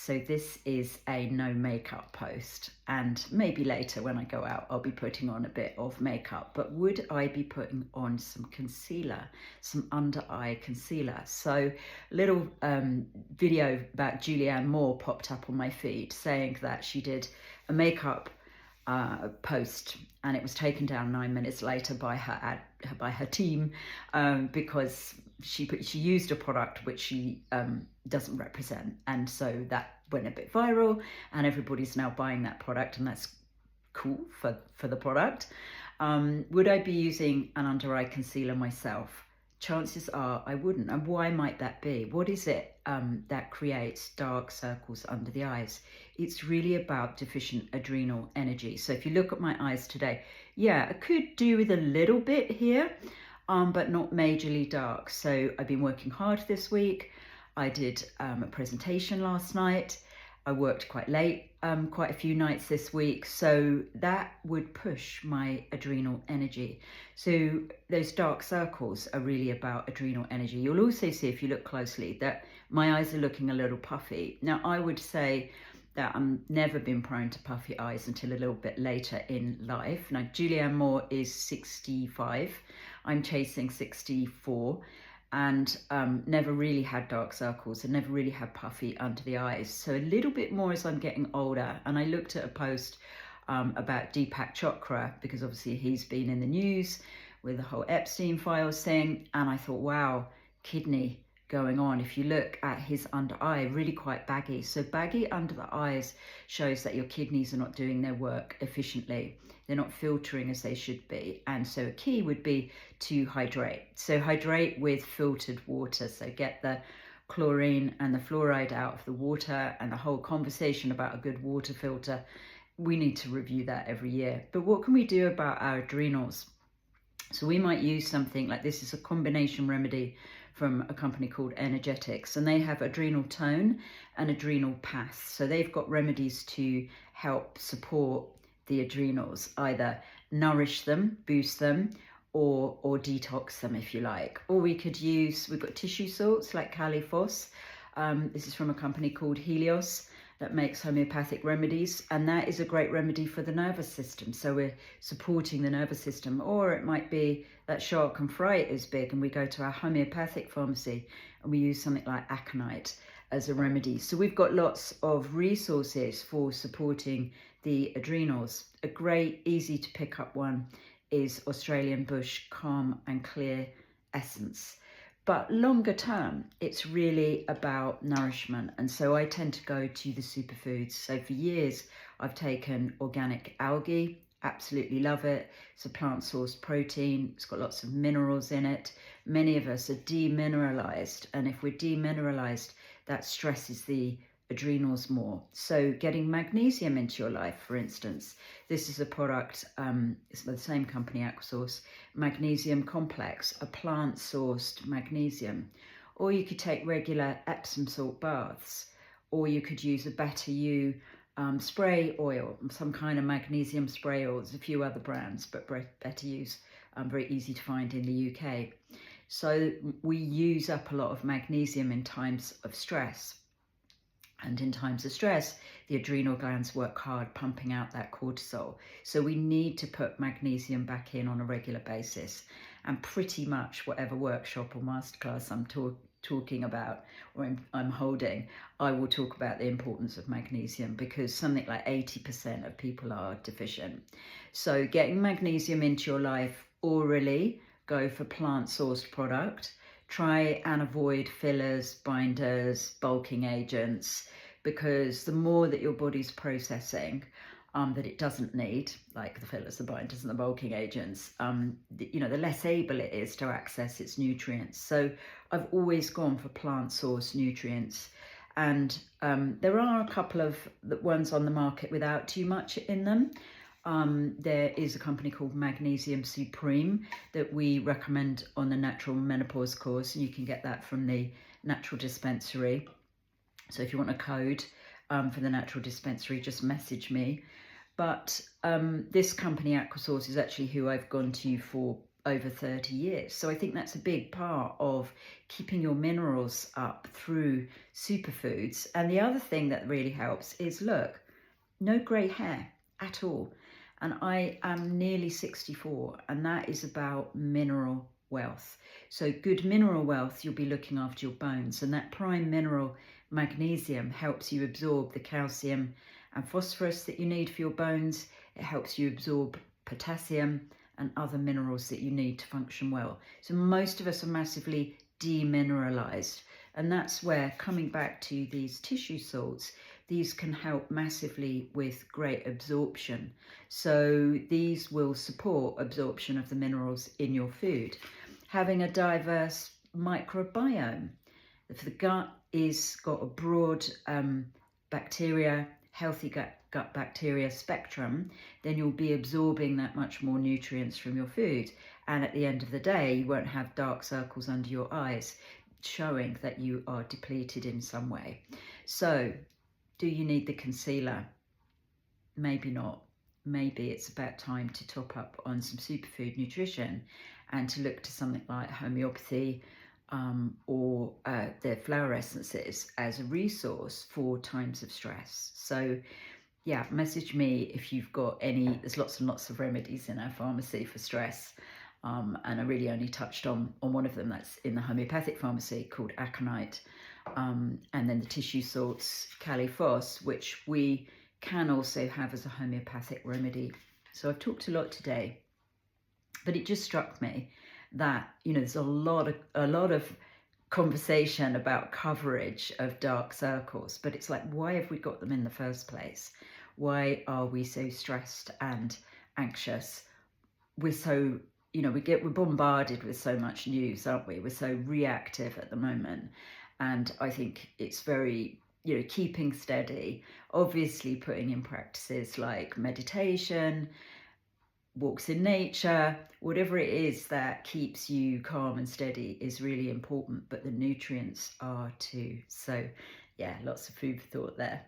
So this is a no makeup post, and maybe later when I go out I'll be putting on a bit of makeup, but would I be putting on some concealer, some under eye concealer? So a little video about Julianne Moore popped up on my feed saying that she did a makeup post, and it was taken down 9 minutes later by her team because she used a product which she doesn't represent, and so that went a bit viral and everybody's now buying that product, and that's cool for the product. Would I be using an under eye concealer myself? Chances are I wouldn't. And why might that be? What is it that creates dark circles under the eyes? It's really about deficient adrenal energy. So if you look at my eyes today, yeah, I could do with a little bit here, but not majorly dark. So I've been working hard this week. I did a presentation last night. I worked quite late, quite a few nights this week. So that would push my adrenal energy. So those dark circles are really about adrenal energy. You'll also see, if you look closely, that my eyes are looking a little puffy. Now, I would say that I've never been prone to puffy eyes until a little bit later in life. Now, Julianne Moore is 65. I'm chasing 64. And never really had dark circles and never really had puffy under the eyes. So a little bit more as I'm getting older. And I looked at a post about Deepak Chopra, because obviously he's been in the news with the whole Epstein files thing. And I thought, wow, kidney going on. If you look at his under eye, really quite baggy. So baggy under the eyes shows that your kidneys are not doing their work efficiently. They're not filtering as they should be. And so a key would be to hydrate. So hydrate with filtered water. So get the chlorine and the fluoride out of the water, and the whole conversation about a good water filter. We need to review that every year. But what can we do about our adrenals? So we might use something like this. Is a combination remedy from a company called Energetics, and they have adrenal tone and adrenal pass. So they've got remedies to help support the adrenals, either nourish them, boost them, or detox them, if you like. Or we could use, we've got tissue salts like Califos. This is from a company called Helios that makes homeopathic remedies, and that is a great remedy for the nervous system. So we're supporting the nervous system. Or it might be that shark and fright is big, and we go to our homeopathic pharmacy and we use something like aconite as a remedy. So we've got lots of resources for supporting the adrenals. A great, easy to pick up one is Australian Bush Calm and Clear Essence. But longer term, it's really about nourishment. And so I tend to go to the superfoods. So for years, I've taken organic algae, absolutely love it. It's a plant-sourced protein. It's got lots of minerals in it. Many of us are demineralized. And if we're demineralized, that stresses the adrenals more. So getting magnesium into your life, for instance, this is a product, it's by the same company, Aquasource, Magnesium Complex, a plant-sourced magnesium. Or you could take regular Epsom salt baths, or you could use a Better You spray oil, some kind of magnesium spray oil. There's a few other brands, but Better You's very easy to find in the UK. So we use up a lot of magnesium in times of stress. And in times of stress, the adrenal glands work hard pumping out that cortisol. So we need to put magnesium back in on a regular basis. And pretty much whatever workshop or masterclass I'm talking about or I'm holding, I will talk about the importance of magnesium, because something like 80% of people are deficient. So getting magnesium into your life orally, go for plant-sourced product. Try and avoid fillers, binders, bulking agents, because the more that your body's processing that it doesn't need, like the fillers, the binders and the bulking agents, the less able it is to access its nutrients. So I've always gone for plant-sourced nutrients. And there are a couple of ones on the market without too much in them. There is a company called Magnesium Supreme that we recommend on the Natural Menopause course, and you can get that from the Natural Dispensary. So if you want a code for the Natural Dispensary, just message me. But this company, Aquasource, is actually who I've gone to for over 30 years. So I think that's a big part of keeping your minerals up through superfoods. And the other thing that really helps is, look, no grey hair at all. And I am nearly 64, and that is about mineral wealth. So good mineral wealth, you'll be looking after your bones, and that prime mineral magnesium helps you absorb the calcium and phosphorus that you need for your bones. It helps you absorb potassium and other minerals that you need to function well. So most of us are massively demineralized, and that's where, coming back to these tissue salts, these can help massively with great absorption. So these will support absorption of the minerals in your food. Having a diverse microbiome. If the gut is got a broad bacteria, healthy gut bacteria spectrum, then you'll be absorbing that much more nutrients from your food. And at the end of the day, you won't have dark circles under your eyes, showing that you are depleted in some way. So, do you need the concealer? Maybe not. Maybe it's about time to top up on some superfood nutrition and to look to something like homeopathy or the flower essences as a resource for times of stress. So yeah, message me if you've got any. There's lots and lots of remedies in our pharmacy for stress. And I really only touched on one of them that's in the homeopathic pharmacy, called aconite. And then the tissue salts, califos, which we can also have as a homeopathic remedy. So I've talked a lot today, but it just struck me that, there's a lot of conversation about coverage of dark circles, but it's like, why have we got them in the first place? Why are we so stressed and anxious? We're so, we're bombarded with so much news, aren't we? We're so reactive at the moment. And I think it's very, keeping steady, obviously putting in practices like meditation, walks in nature, whatever it is that keeps you calm and steady is really important, but the nutrients are too. So yeah, lots of food for thought there.